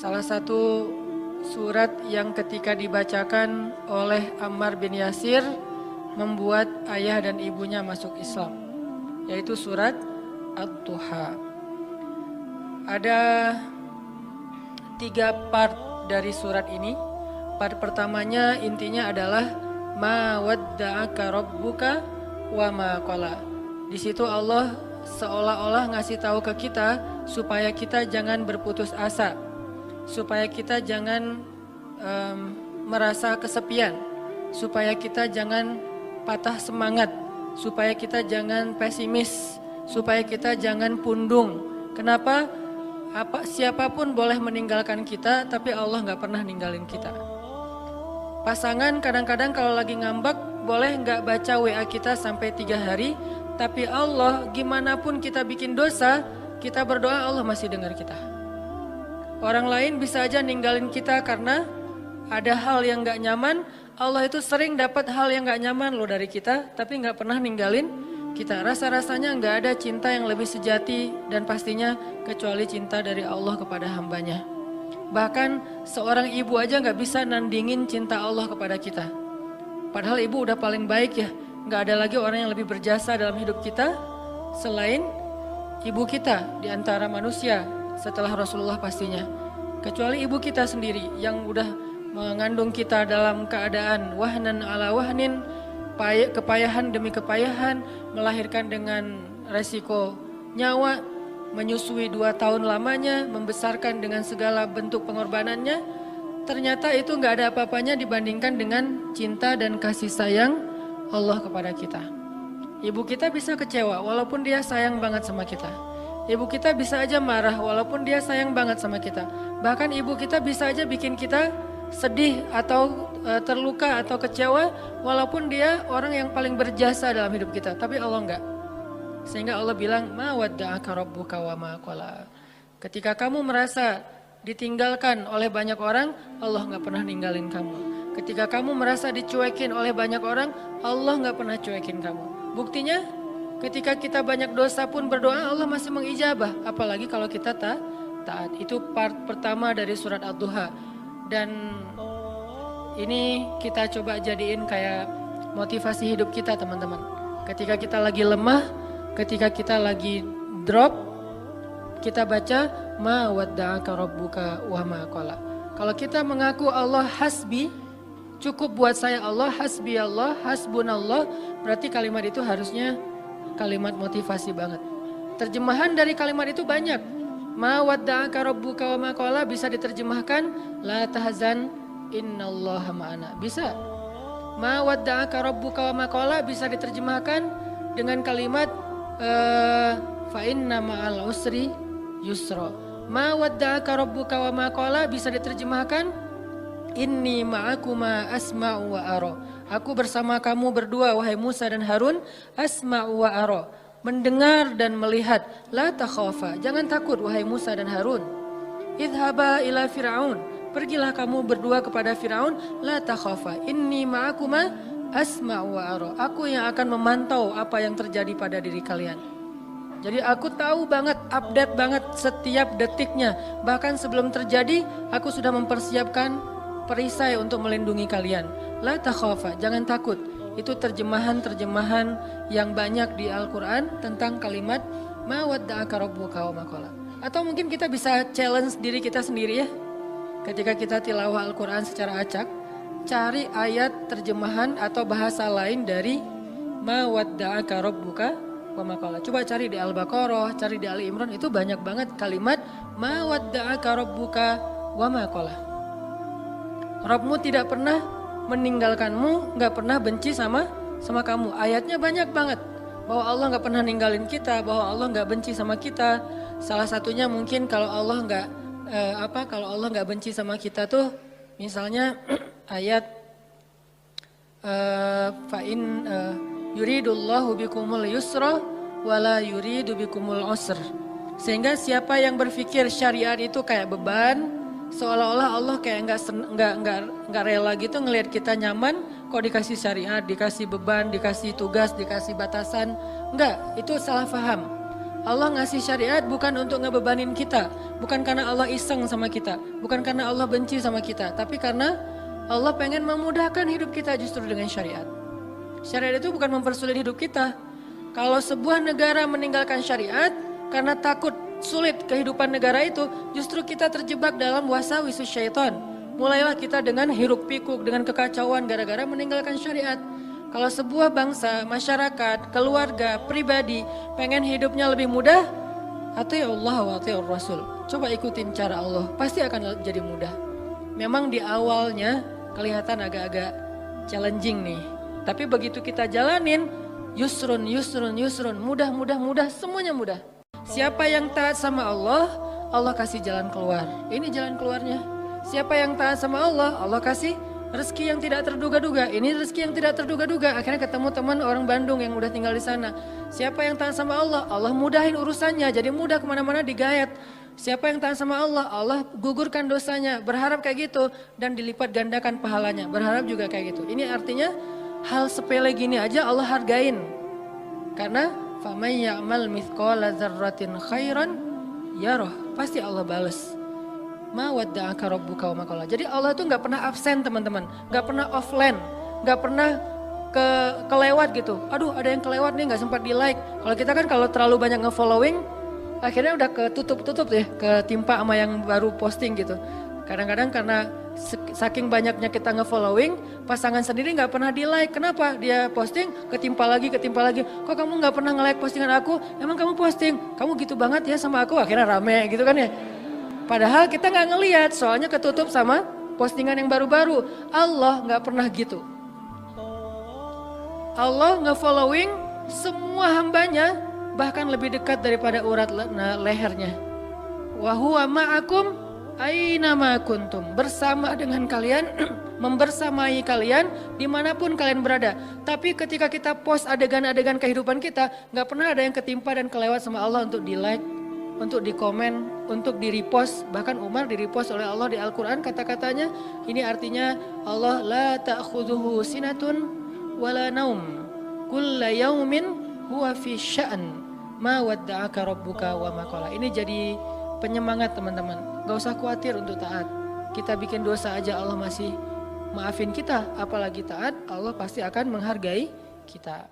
salah satu surat yang ketika dibacakan oleh Ammar bin Yasir membuat ayah dan ibunya masuk Islam, yaitu surat Ad-Duha. Ada 3 part dari surat ini. Part pertamanya intinya adalah ma wadda'aka rabbuka wa ma qala. Di situ Allah seolah-olah ngasih tahu ke kita supaya kita jangan berputus asa, supaya kita jangan merasa kesepian, supaya kita jangan patah semangat, supaya kita jangan pesimis, supaya kita jangan pundung. Kenapa? Siapapun boleh meninggalkan kita, tapi Allah nggak pernah ninggalin kita. Pasangan kadang-kadang kalau lagi ngambek boleh nggak baca WA kita sampai 3 hari, tapi Allah gimana pun kita bikin dosa, kita berdoa Allah masih dengar kita. Orang lain bisa aja ninggalin kita karena ada hal yang nggak nyaman. Allah itu sering dapat hal yang nggak nyaman loh dari kita, tapi nggak pernah ninggalin kita. Rasa-rasanya nggak ada cinta yang lebih sejati dan pastinya kecuali cinta dari Allah kepada hambanya. Bahkan seorang ibu aja nggak bisa nandingin cinta Allah kepada kita. Padahal ibu udah paling baik ya. Nggak ada lagi orang yang lebih berjasa dalam hidup kita selain ibu kita di antara manusia setelah Rasulullah pastinya. Kecuali ibu kita sendiri yang udah mengandung kita dalam keadaan wahnan ala wahnin, kepayahan demi kepayahan, melahirkan dengan resiko nyawa, menyusui 2 tahun lamanya, membesarkan dengan segala bentuk pengorbanannya. Ternyata itu nggak ada apa-apanya dibandingkan dengan cinta dan kasih sayang Allah kepada kita. Ibu kita bisa kecewa walaupun dia sayang banget sama kita. Ibu kita bisa aja marah walaupun dia sayang banget sama kita. Bahkan ibu kita bisa aja bikin kita sedih atau terluka atau kecewa walaupun dia orang yang paling berjasa dalam hidup kita. Tapi Allah enggak. Sehingga Allah bilang ma wadda'aka rabbuka wa ma qala. Ketika kamu merasa ditinggalkan oleh banyak orang, Allah enggak pernah ninggalin kamu. Ketika kamu merasa dicuekin oleh banyak orang, Allah enggak pernah cuekin kamu. Buktinya ketika kita banyak dosa pun berdoa Allah masih mengijabah. Apalagi kalau kita taat. Itu part pertama dari surat Ad-Duha. Dan ini kita coba jadiin kayak motivasi hidup kita teman-teman. Ketika kita lagi lemah, ketika kita lagi drop, kita baca ma wadda'aka rabbuka wa ma qala. Kalau kita mengaku Allah hasbi, cukup buat saya Allah, hasbi Allah, hasbunallah, berarti kalimat itu harusnya kalimat motivasi banget. Terjemahan dari kalimat itu banyak. Ma wadda'aka rabbuka wa ma qala bisa diterjemahkan la tahzan innallaha ma'ana. Bisa. Ma wadda'aka rabbuka wa ma qala bisa diterjemahkan dengan kalimat fa inna ma'al usri yusra. Ma wadda'aka rabbuka wa ma qala bisa diterjemahkan inni ma'akuma asma'u wa ara. Aku bersama kamu berdua wahai Musa dan Harun, asma'u wa ara. Mendengar dan melihat. La takhafa, jangan takut wahai Musa dan Harun. Idhaba ila Fir'aun, pergilah kamu berdua kepada Fir'aun. La takhafa, inni ma'akuma asma'u wa ara. Aku yang akan memantau apa yang terjadi pada diri kalian. Jadi aku tahu banget, update banget setiap detiknya. Bahkan sebelum terjadi, aku sudah mempersiapkan perisai untuk melindungi kalian. La takhafa, jangan takut. Itu terjemahan-terjemahan yang banyak di Al-Quran tentang kalimat ma wadda'aka rabbuka wa ma qala. Atau mungkin kita bisa challenge diri kita sendiri ya. Ketika kita tilawah Al-Quran secara acak, cari ayat terjemahan atau bahasa lain dari ma wadda'aka rabbuka wa ma qala. Coba cari di Al-Baqarah, cari di Ali Imran, itu banyak banget kalimat ma wadda'aka rabbuka wa ma qala. Rabbmu tidak pernah meninggalkanmu, gak pernah benci sama kamu. Ayatnya banyak banget bahwa Allah gak pernah ninggalin kita, bahwa Allah gak benci sama kita. Salah satunya mungkin kalau Allah gak benci sama kita tuh misalnya ayat fa'in yuridullahu bikumul yusra wala yuridu bikumul usr. Sehingga siapa yang berpikir syariat itu kayak beban, seolah-olah Allah kayak nggak rela gitu ngelihat kita nyaman, kok dikasih syariat, dikasih beban, dikasih tugas, dikasih batasan. Enggak, itu salah paham. Allah ngasih syariat bukan untuk ngebebanin kita, bukan karena Allah iseng sama kita, bukan karena Allah benci sama kita, tapi karena Allah pengen memudahkan hidup kita justru dengan syariat. Syariat itu bukan mempersulit hidup kita. Kalau sebuah negara meninggalkan syariat karena takut sulit kehidupan negara itu, justru kita terjebak dalam wasawisus syaitan. Mulailah kita dengan hiruk pikuk, dengan kekacauan gara-gara meninggalkan syariat. Kalau sebuah bangsa, masyarakat, keluarga, pribadi pengen hidupnya lebih mudah, ati Allah wa ati Rasul. Coba ikutin cara Allah, pasti akan jadi mudah. Memang di awalnya kelihatan agak-agak challenging nih. Tapi begitu kita jalanin, yusrun, mudah, semuanya mudah. Siapa yang taat sama Allah, Allah kasih jalan keluar. Ini jalan keluarnya. Siapa yang taat sama Allah, Allah kasih rezeki yang tidak terduga-duga. Ini rezeki yang tidak terduga-duga. Akhirnya ketemu teman orang Bandung yang udah tinggal di sana. Siapa yang taat sama Allah, Allah mudahin urusannya. Jadi mudah kemana-mana digayat. Siapa yang taat sama Allah, Allah gugurkan dosanya. Berharap kayak gitu dan dilipat gandakan pahalanya. Berharap juga kayak gitu. Ini artinya hal sepele gini aja Allah hargain. Karena faman ya'mal mithqala dzarratin khairan yarah. Pasti Allah bales. Ma wadda'aka rabbuka wa ma qala. Jadi Allah tuh nggak pernah absen teman-teman, nggak pernah offline, nggak pernah kelewat gitu. Aduh ada yang kelewat nih nggak sempat di like. Kalau kita kan kalau terlalu banyak nge-following, akhirnya udah ketutup deh, ketimpa sama yang baru posting gitu. Kadang-kadang karena saking banyaknya kita nge-following, pasangan sendiri nggak pernah di like. Kenapa? Dia posting ketimpa lagi. Kok kamu nggak pernah nge-like postingan aku? Emang kamu posting? Kamu gitu banget ya sama aku? Akhirnya rame gitu kan ya. Padahal kita nggak ngelihat, soalnya ketutup sama postingan yang baru-baru. Allah nggak pernah gitu. Allah nge-following semua hambanya, bahkan lebih dekat daripada urat lehernya. Wa huwa ma'akum aina ma kuntum. Bersama dengan kalian, membersamai kalian dimanapun kalian berada. Tapi ketika kita post adegan-adegan kehidupan kita, nggak pernah ada yang ketimpa dan kelewat sama Allah untuk di like, untuk di komen, untuk di repost. Bahkan Umar di repost oleh Allah di Al-Quran kata-katanya. Ini artinya Allah la ta'khudhuhu sinatun wala naum. Kulla yaumin huwa fi sya'an. Ma wadda'aka rabbuka wa ma qala. Ini jadi penyemangat teman-teman. Gak usah khawatir untuk taat. Kita bikin dosa aja Allah masih maafin kita. Apalagi taat, Allah pasti akan menghargai kita.